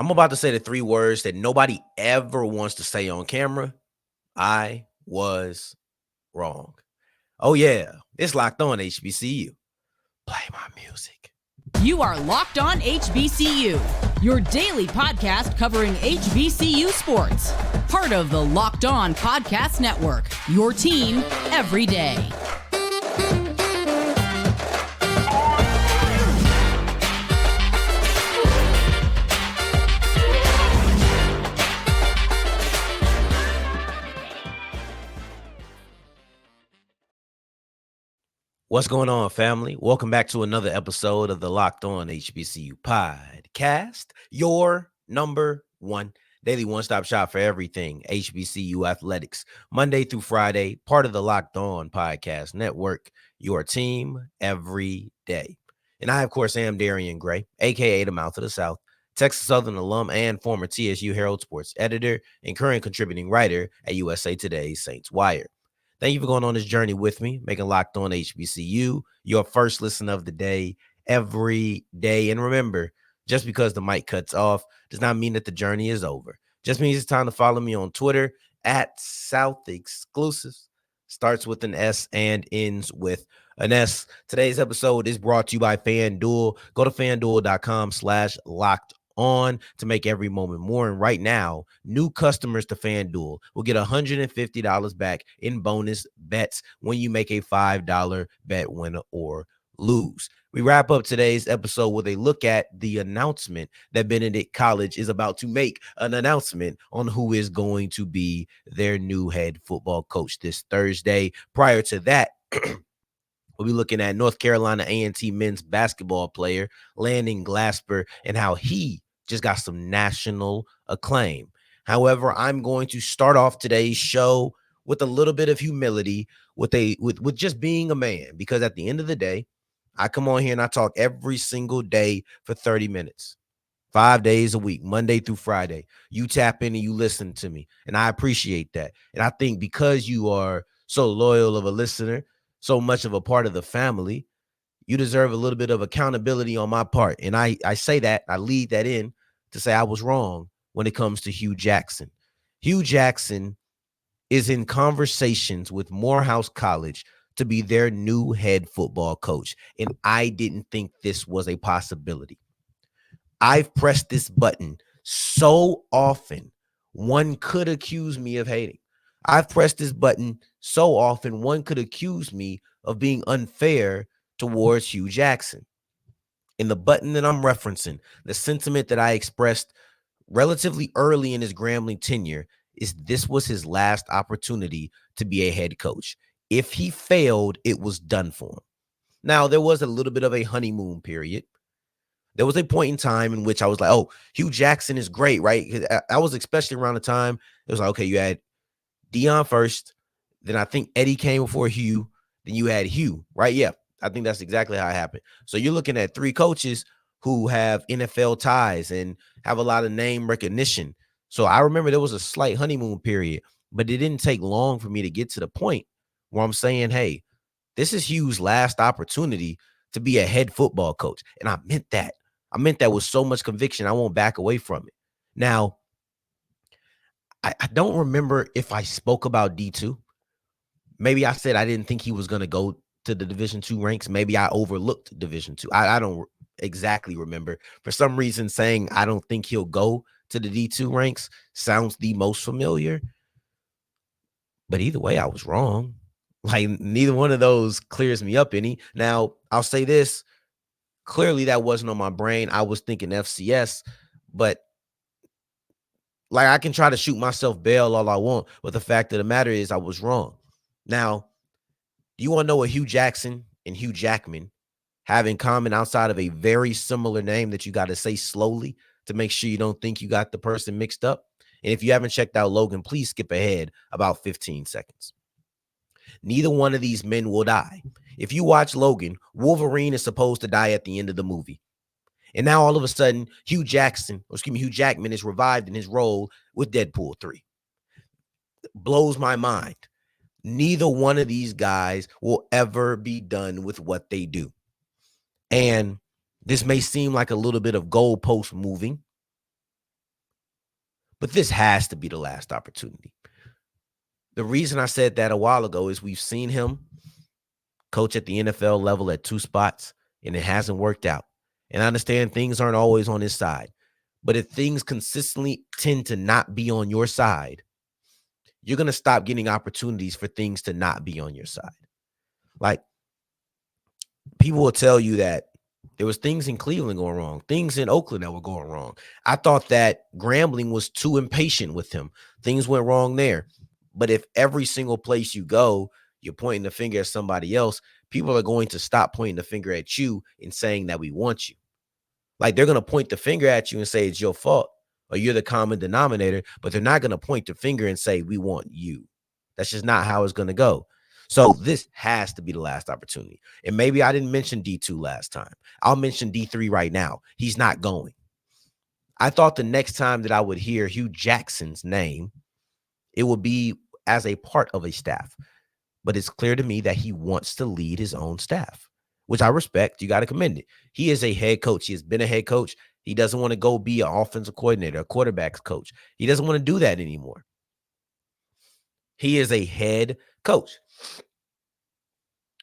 I'm about to say the three words that nobody ever wants to say on camera. I was wrong. Oh, yeah. It's Locked On HBCU. Play my music. You are Locked On HBCU, your daily podcast covering HBCU sports. Part of the Locked On Podcast Network, your team every day. What's going on, family? Welcome back to another episode of the Locked On HBCU podcast, your number one daily one-stop shop for everything HBCU athletics, Monday through Friday, part of the Locked On Podcast Network, your team every day. And I, of course, am Darian Gray, a.k.a. the Mouth of the South, Texas Southern alum and former TSU Herald sports editor and current contributing writer at USA Today's Saints Wire. Thank you for going on this journey with me, making Locked On HBCU your first listen of the day every day. And remember, just because the mic cuts off does not mean that the journey is over. Just means it's time to follow me on Twitter at South Exclusives. Starts with an S and ends with an S. Today's episode is brought to you by FanDuel. Go to FanDuel.com/locked on to make every moment more. And right now, new customers to FanDuel will get $150 back in bonus bets when you make a $5 bet, win or lose. We wrap up today's episode with a look at the announcement that Benedict College is about to make an announcement on who is going to be their new head football coach this Thursday. Prior to that, we'll be looking at North Carolina A&T men's basketball player Landon Glasper and how he just got some national acclaim. However, I'm going to start off today's show with a little bit of humility, with just being a man, because at the end of the day, I come on here and I talk every single day for 30 minutes, 5 days a week, Monday through Friday. You tap in and you listen to me, and I appreciate that. And I think because you are so loyal of a listener, so much of a part of the family, you deserve a little bit of accountability on my part. And I say that, I lead that in to say I was wrong when it comes to Hue Jackson. Hue Jackson is in conversations with Morehouse College to be their new head football coach. And I didn't think this was a possibility. I've pressed this button so often, one could accuse me of hating. I've pressed this button so often, one could accuse me of being unfair towards Hue Jackson. And the button that I'm referencing, the sentiment that I expressed relatively early in his Grambling tenure, is this was his last opportunity to be a head coach. If he failed, it was done for him. Now, there was a little bit of a honeymoon period. There was a point in time in which I was like, oh, Hue Jackson is great, right? I was especially around the time, it was like, okay, you had Dion first, then I think Eddie came before Hue, then you had Hue, right? Yeah, I think that's exactly how it happened. So you're looking at three coaches who have NFL ties and have a lot of name recognition. So I remember there was a slight honeymoon period, but it didn't take long for me to get to the point where I'm saying, hey, this is Hue's last opportunity to be a head football coach. And I meant that. I meant that with so much conviction, I won't back away from it. Now, I don't remember if I spoke about D2. Maybe I said I didn't think he was going to go to the Division II ranks. Maybe I overlooked Division II. I don't exactly remember. For some reason, saying I don't think he'll go to the D2 ranks sounds the most familiar. But either way, I was wrong. Like, neither one of those clears me up any. Now, I'll say this. Clearly, that wasn't on my brain. I was thinking FCS, but like, I can try to shoot myself bail all I want, but the fact of the matter is I was wrong. Now, do you want to know what Hue Jackson and Hugh Jackman have in common outside of a very similar name that you got to say slowly to make sure you don't think you got the person mixed up? And if you haven't checked out Logan, please skip ahead about 15 seconds. Neither one of these men will die. If you watch Logan, Wolverine is supposed to die at the end of the movie. And now all of a sudden, Hue Jackman is revived in his role with Deadpool 3. Blows my mind. Neither one of these guys will ever be done with what they do. And this may seem like a little bit of goalpost moving, But this has to be the last opportunity. The reason I said that a while ago is we've seen him coach at the NFL level at 2 spots, and it hasn't worked out. And I understand things aren't always on his side. But if things consistently tend to not be on your side, you're going to stop getting opportunities for things to not be on your side. Like, people will tell you that there was things in Cleveland going wrong, things in Oakland that were going wrong. I thought that Grambling was too impatient with him. Things went wrong there. But if every single place you go, you're pointing the finger at somebody else, people are going to stop pointing the finger at you and saying that we want you. Like, they're going to point the finger at you and say it's your fault or you're the common denominator, but they're not going to point the finger and say we want you. That's just not how it's going to go. So this has to be the last opportunity. And maybe I didn't mention D2 last time. I'll mention D3 right now. He's not going. I thought the next time that I would hear Hue Jackson's name, it would be as a part of a staff. But it's clear to me that he wants to lead his own staff, which I respect. You got to commend it. He is a head coach. He has been a head coach. He doesn't want to go be an offensive coordinator, a quarterback's coach. He doesn't want to do that anymore. He is a head coach.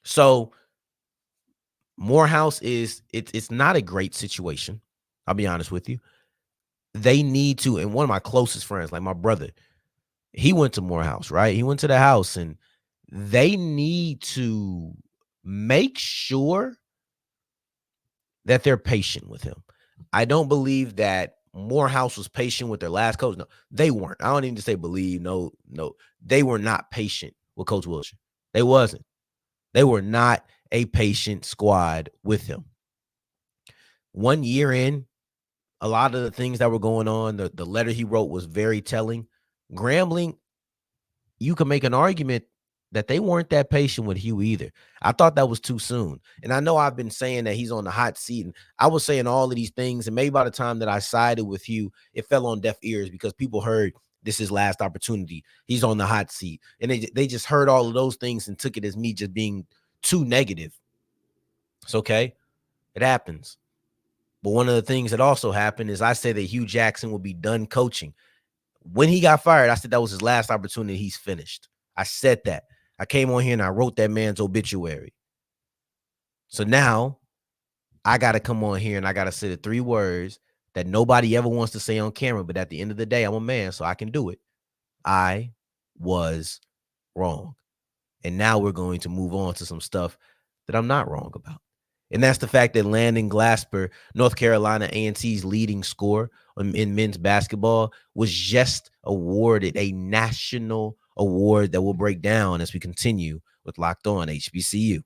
So Morehouse it's not a great situation. I'll be honest with you. They need to, and one of my closest friends, like my brother, he went to Morehouse, right? He went to the house, and they need to make sure that they're patient with him. I don't believe that Morehouse was patient with their last coach. No, they weren't. I don't even say believe. No. They were not patient with Coach Wilshire. They wasn't. They were not a patient squad with him. 1 year in, a lot of the things that were going on, the letter he wrote was very telling. Grambling, you can make an argument that they weren't that patient with Hue either. I thought that was too soon. And I know I've been saying that he's on the hot seat, and I was saying all of these things, and maybe by the time that I sided with Hue, it fell on deaf ears because people heard this is last opportunity. He's on the hot seat. And they just heard all of those things and took it as me just being too negative. It's okay. It happens. But one of the things that also happened is I said that Hue Jackson will be done coaching. When he got fired, I said that was his last opportunity. He's finished. I said that. I came on here and I wrote that man's obituary. So now I got to come on here and I got to say the 3 words that nobody ever wants to say on camera. But at the end of the day, I'm a man, so I can do it. I was wrong. And now we're going to move on to some stuff that I'm not wrong about. And that's the fact that Landon Glasper, North Carolina A&T's leading scorer in men's basketball, was just awarded a national award that we'll break down as we continue with Locked On HBCU.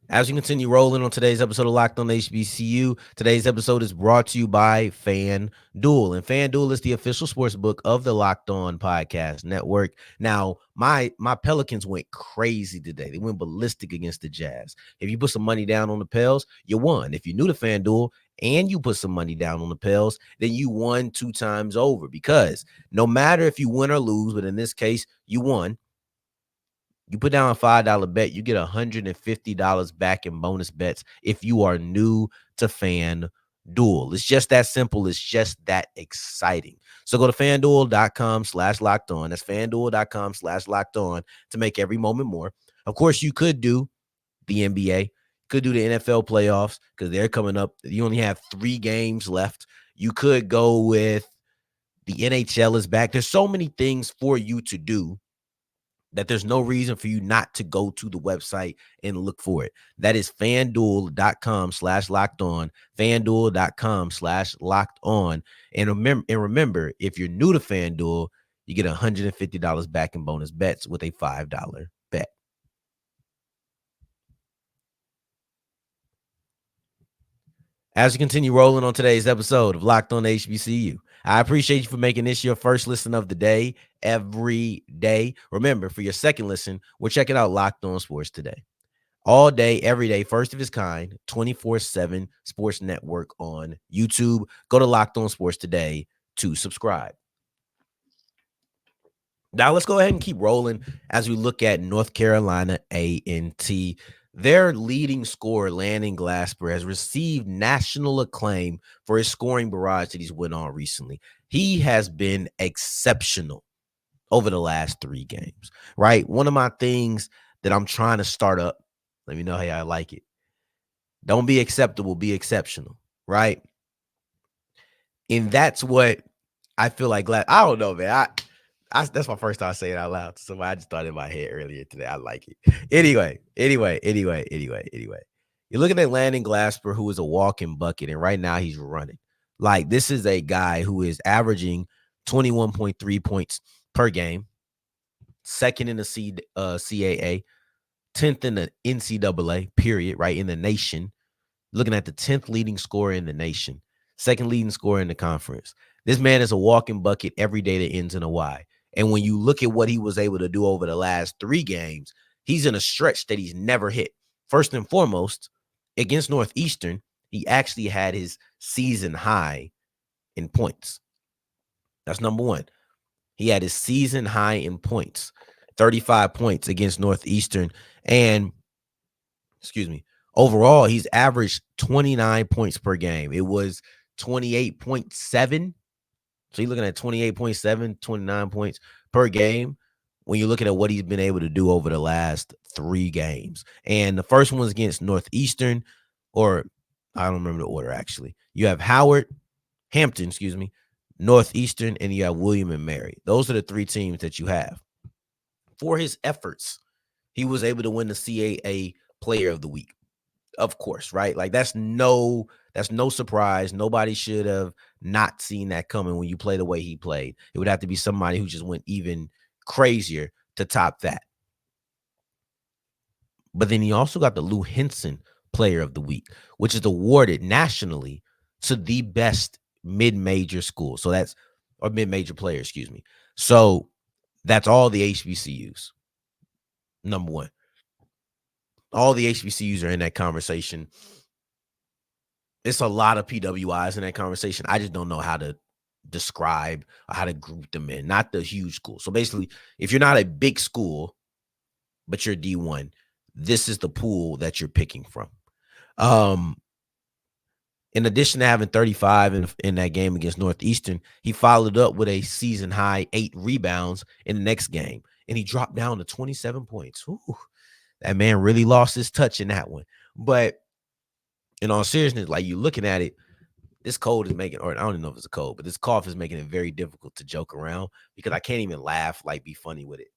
As we continue rolling on today's episode of Locked On HBCU, today's episode is brought to you by FanDuel. And FanDuel is the official sports book of the Locked On Podcast Network. Now, my Pelicans went crazy today. They went ballistic against the Jazz. If you put some money down on the Pels, you won. If you're new to FanDuel and you put some money down on the Pels, then you won 2 times over, because no matter if you win or lose, but in this case, you won. You put down a $5 bet, you get $150 back in bonus bets if you are new to FanDuel. It's just that simple. It's just that exciting. So go to FanDuel.com/lockedon. That's FanDuel.com/lockedon to make every moment more. Of course, you could do the NBA, could do the NFL playoffs because they're coming up. You only have 3 games left. You could go with the NHL is back. There's so many things for you to do that there's no reason for you not to go to the website and look for it. That is FanDuel.com/lockedon, FanDuel.com/lockedon. And remember, if you're new to FanDuel, you get $150 back in bonus bets with a $5 bet. As we continue rolling on today's episode of Locked On HBCU, I appreciate you for making this your first listen of the day every day. Remember, for your second listen, we're checking out Locked On Sports Today. All day, every day, first of its kind, 24/7 sports network on YouTube. Go to Locked On Sports Today to subscribe. Now let's go ahead and keep rolling as we look at North Carolina A&T. Their leading scorer, Landon Glasper, has received national acclaim for his scoring barrage that he's went on recently. He has been exceptional over the last 3 games, right? One of my things that I'm trying to start up, let me know how I like it. Don't be acceptable, be exceptional, right? And that's what I feel like. I don't know, man. That's my first time saying it out loud to somebody. I just thought in my head earlier today. I like it. Anyway. You're looking at Landon Glasper, who is a walking bucket, and right now he's running. Like, this is a guy who is averaging 21.3 points per game, second in the CAA, 10th in the NCAA, period, right, in the nation. Looking at the 10th leading scorer in the nation, second leading scorer in the conference. This man is a walking bucket every day that ends in a Y. And when you look at what he was able to do over the last 3 games, he's in a stretch that he's never hit. First and foremost, against Northeastern, he actually had his season high in points. That's number one. He had his season high in points, 35 points against Northeastern. And, overall, he's averaged 29 points per game. It was 28.7. So you're looking at 28.7, 29 points per game when you're looking at what he's been able to do over the last 3 games. And the first one was against Northeastern, or I don't remember the order, actually. You have Hampton, Northeastern, and you have William and Mary. Those are the 3 teams that you have. For his efforts, he was able to win the CAA Player of the Week. Of course, right? Like, that's no surprise. Nobody should have not seen that coming when you play the way he played. It would have to be somebody who just went even crazier to top that. But then he also got the Lou Henson Player of the Week, which is awarded nationally to the best mid-major school. So that's, or mid-major player, So that's all the HBCUs. Number one. All the HBCUs are in that conversation. It's a lot of PWIs in that conversation. I just don't know how to describe or how to group them in, not the huge school. So basically, if you're not a big school, but you're D1, this is the pool that you're picking from. In addition to having 35 in that game against Northeastern, he followed up with a season high 8 rebounds in the next game, and he dropped down to 27 points. Ooh, that man really lost his touch in that one. But in all seriousness, like, you looking at it, this cold is making, or I don't even know if it's a cold, but this cough is making it very difficult to joke around because I can't even laugh, like, be funny with it.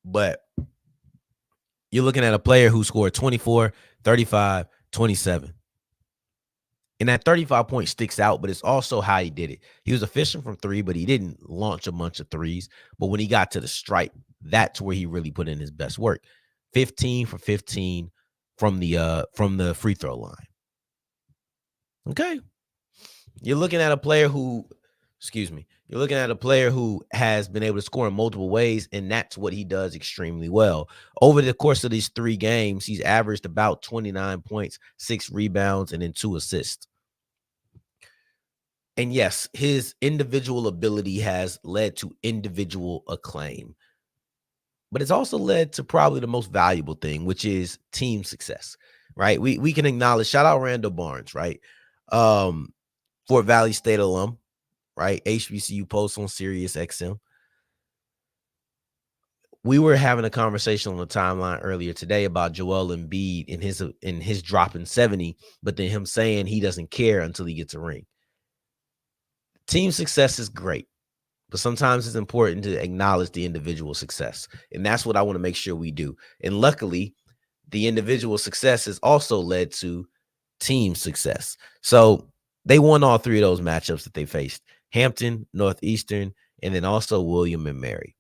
But you're looking at a player who scored 24, 35, 27. And that 35 point sticks out, but it's also how he did it. He was efficient from 3, but he didn't launch a bunch of threes. But when he got to the stripe, that's where he really put in his best work. 15 for 15 from the free throw line. Okay. You're looking at a player who, has been able to score in multiple ways, and that's what he does extremely well. Over the course of these 3 games, he's averaged about 29 points, 6 rebounds, and then 2 assists. And yes, his individual ability has led to individual acclaim, but it's also led to probably the most valuable thing, which is team success, right? We can acknowledge, shout out Randall Barnes, right? Fort Valley State alum, right? HBCU post on Sirius XM. We were having a conversation on the timeline earlier today about Joel Embiid in his dropping 70, but then him saying he doesn't care until he gets a ring. Team success is great, but sometimes it's important to acknowledge the individual success. And that's what I want to make sure we do. And luckily, the individual success has also led to team success. So they won all 3 of those matchups that they faced: Hampton, Northeastern, and then also William and Mary.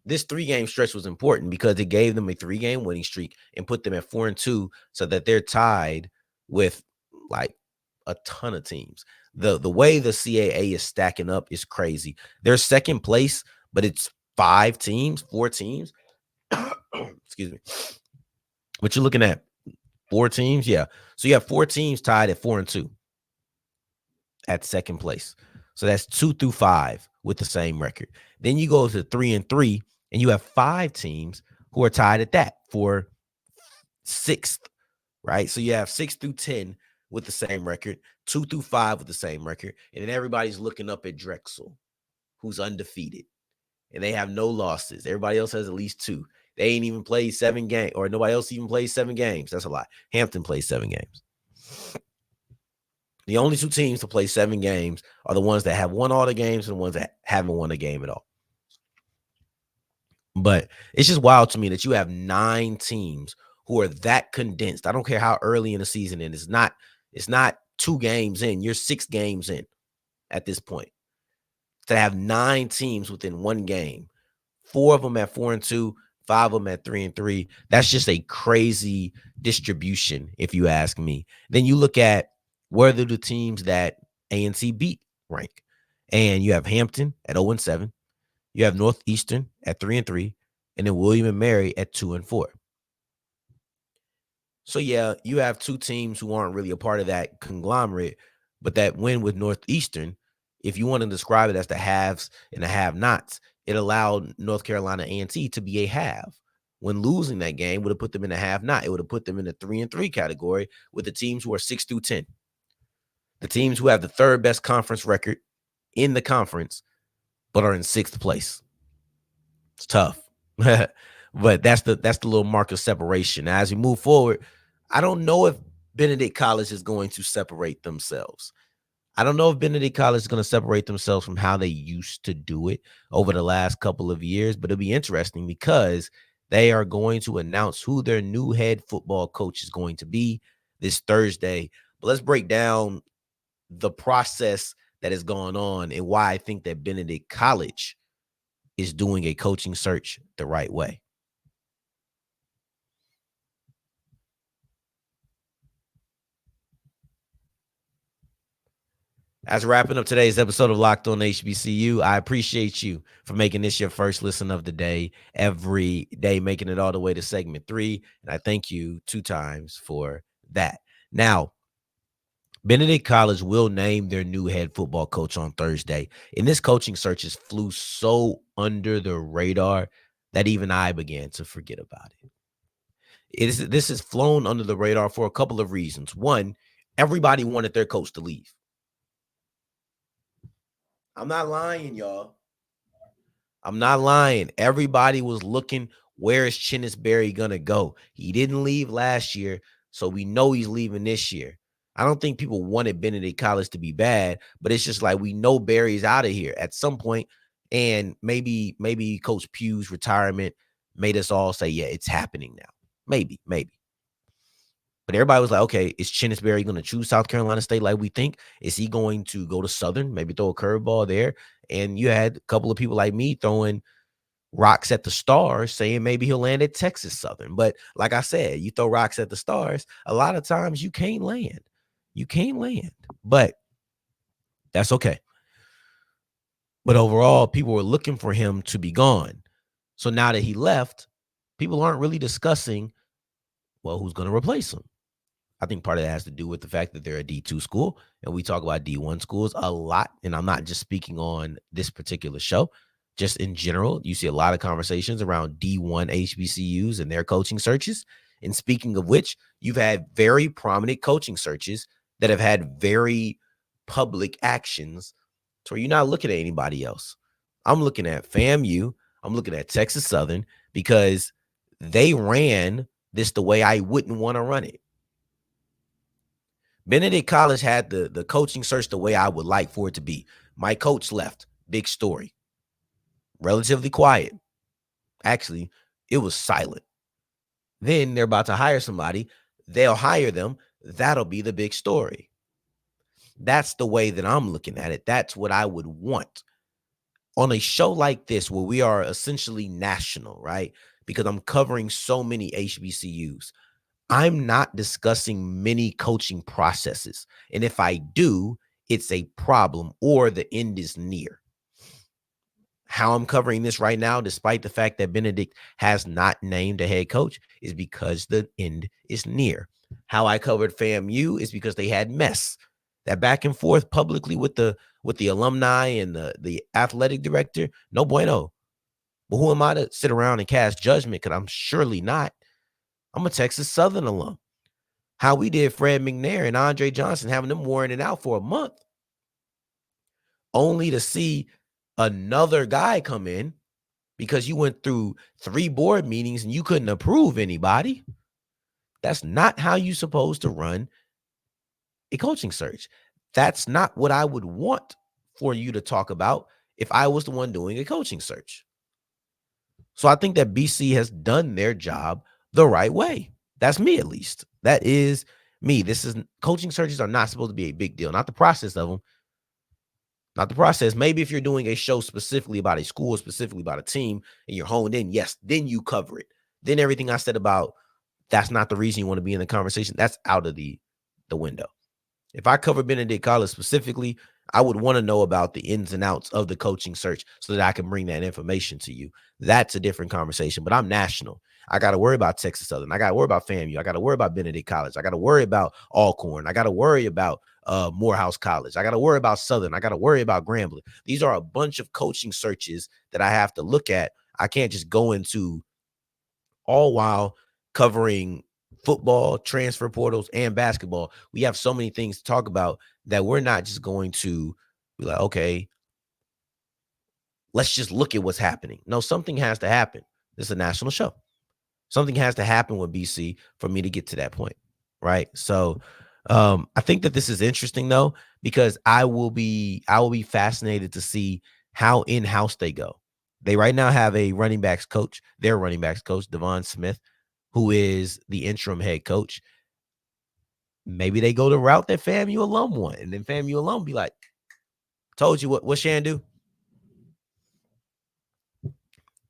This 3-game stretch was important because it gave them a 3-game winning streak and put them at 4-2, so that they're tied with, like, a ton of teams. The way the CAA is stacking up is crazy. They're second place, but it's 4 teams. Excuse me. What you're looking at, 4 teams? Yeah. So you have 4 teams tied at 4-2 at second place. So that's 2 through 5 with the same record. Then you go to 3-3, and you have 5 teams who are tied at that for 6th, right? So you have 6 through 10 with the same record, 2 through 5 with the same record, and then everybody's looking up at Drexel, who's undefeated, and they have no losses. Everybody else has at least 2. They ain't even played 7 games, or nobody else even plays 7 games. That's a lie. Hampton plays 7 games. The only 2 teams to play 7 games are the ones that have won all the games and the ones that haven't won a game at all. But it's just wild to me that you have 9 teams who are that condensed. I don't care how early in the season it is. It's not 2 games in. You're 6 games in at this point. To have 9 teams within 1 game, 4 of them at 4-2, 5 of them at 3-3. That's just a crazy distribution, if you ask me. Then you look at where the teams that A&T beat rank. And you have Hampton at 0-7. You have Northeastern at 3-3, and then William and Mary at 2-4. So yeah, you have 2 teams who aren't really a part of that conglomerate, but that win with Northeastern, if you want to describe it as the haves and the have-nots, it allowed North Carolina A&T to be a have. When losing that game would have put them in a have-not. It would have put them in the 3-3 category with the teams who are 6 through 10. The teams who have the 3rd best conference record in the conference, but are in 6th place. It's tough. But that's the little mark of separation. Now, as we move forward, I don't know if Benedict College is going to separate themselves. I don't know if Benedict College is going to separate themselves from how they used to do it over the last couple of years, but it'll be interesting because they are going to announce who their new head football coach is going to be this Thursday. But let's break down the process that has gone on and why I think that Benedict College is doing a coaching search the right way. As wrapping up today's episode of Locked On HBCU, I appreciate you for making this your first listen of the day, every day, making it all the way to segment 3. And I thank you 2 times for that. Now, Benedict College will name their new head football coach on Thursday. And this coaching search has flew so under the radar that even I began to forget about it. This has flown under the radar for a couple of reasons. One, everybody wanted their coach to leave. I'm not lying, y'all. I'm not lying. Everybody was looking, where is Chennis Berry going to go? He didn't leave last year, so we know he's leaving this year. I don't think people wanted Benedict College to be bad, but it's just like we know Berry's out of here at some point, and maybe Coach Pugh's retirement made us all say, yeah, it's happening now. Maybe. But everybody was like, okay, is Chennis Berry going to choose South Carolina State like we think? Is he going to go to Southern, maybe throw a curveball there? And you had a couple of people like me throwing rocks at the Stars, saying maybe he'll land at Texas Southern. But like I said, you throw rocks at the Stars, a lot of times you can't land. You can't land. But that's okay. But overall, people were looking for him to be gone. So now that he left, people aren't really discussing, well, who's going to replace him? I think part of that has to do with the fact that they're a D2 school, and we talk about D1 schools a lot. And I'm not just speaking on this particular show, just in general. You see a lot of conversations around D1 HBCUs and their coaching searches. And speaking of which, you've had very prominent coaching searches that have had very public actions to where you're not looking at anybody else. I'm looking at FAMU. I'm looking at Texas Southern because they ran this the way I wouldn't want to run it. Benedict College had the coaching search the way I would like for it to be. My coach left. Big story. Relatively quiet. Actually, it was silent. Then they're about to hire somebody. They'll hire them. That'll be the big story. That's the way that I'm looking at it. That's what I would want. On a show like this where we are essentially national, right? Because I'm covering so many HBCUs. I'm not discussing many coaching processes. And if I do, it's a problem or the end is near. How I'm covering this right now, despite the fact that Benedict has not named a head coach, is because the end is near. How I covered FAMU is because they had mess. That back and forth publicly with the alumni and the athletic director, no bueno. But who am I to sit around and cast judgment? Because I'm surely not. I'm a Texas Southern alum. How we did Fred McNair and Andre Johnson, having them wearing it out for a month, only to see another guy come in because you went through 3 board meetings and you couldn't approve anybody. That's not how you're supposed to run a coaching search. That's not what I would want for you to talk about if I was the one doing a coaching search. So I think that BC has done their job the right way. That's me, at least. That is me. Coaching searches are not supposed to be a big deal. Not the process of them. Not the process. Maybe if you're doing a show specifically about a school, specifically about a team, and you're honed in, yes, then you cover it. Then everything I said about that's not the reason you want to be in the conversation, that's out of the window. If I cover Benedict College specifically, I would want to know about the ins and outs of the coaching search so that I can bring that information to you. That's a different conversation, but I'm national. I got to worry about Texas Southern. I got to worry about FAMU. I got to worry about Benedict College. I got to worry about Alcorn. I got to worry about Morehouse College. I got to worry about Southern. I got to worry about Grambling. These are a bunch of coaching searches that I have to look at. I can't just go into all while covering football, transfer portals, and basketball. We have so many things to talk about that we're not just going to be like, okay, let's just look at what's happening. No, something has to happen. This is a national show. Something has to happen with BC for me to get to that point, right? So I think that this is interesting, though, because I will be fascinated to see how in-house they go. They right now have a running backs coach, their running backs coach, Devon Smith, who is the interim head coach. Maybe they go the route that FAMU alum want, and then FAMU alum be like, told you what Shan do?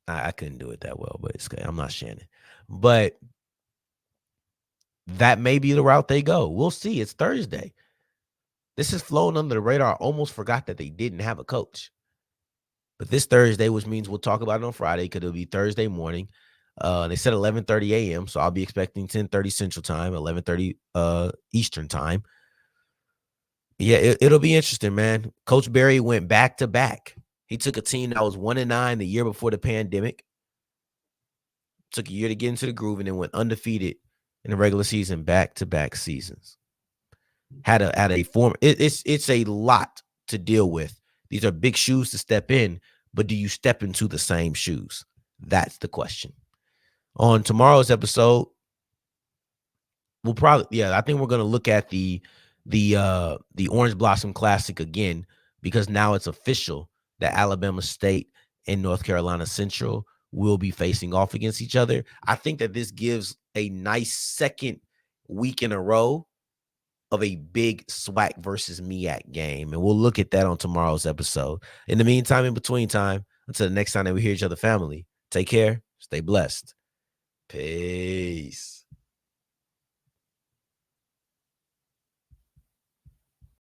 I couldn't do it that well, but it's okay. I'm not Shannon. But that may be the route they go. We'll see. It's Thursday. This is flown under the radar. I almost forgot that they didn't have a coach. But this Thursday, which means we'll talk about it on Friday because it'll be Thursday morning. They said 11:30 a.m., so I'll be expecting 10:30 Central Time, 11:30 Eastern Time. Yeah, it'll be interesting, man. Coach Berry went back-to-back. He took a team that was 1-9 the year before the pandemic. Took a year to get into the groove and then went undefeated in the regular season, back-to-back seasons. Had a form. It's a lot to deal with. These are big shoes to step in, but do you step into the same shoes? That's the question. On tomorrow's episode, we'll probably, I think we're going to look at the Orange Blossom Classic again, because now it's official that Alabama State and North Carolina Central will be facing off against each other. I think that this gives a nice second week in a row of a big SWAC versus MEAC game, and we'll look at that on tomorrow's episode. In the meantime, in between time, until the next time that we hear each other, family, take care, stay blessed. Peace.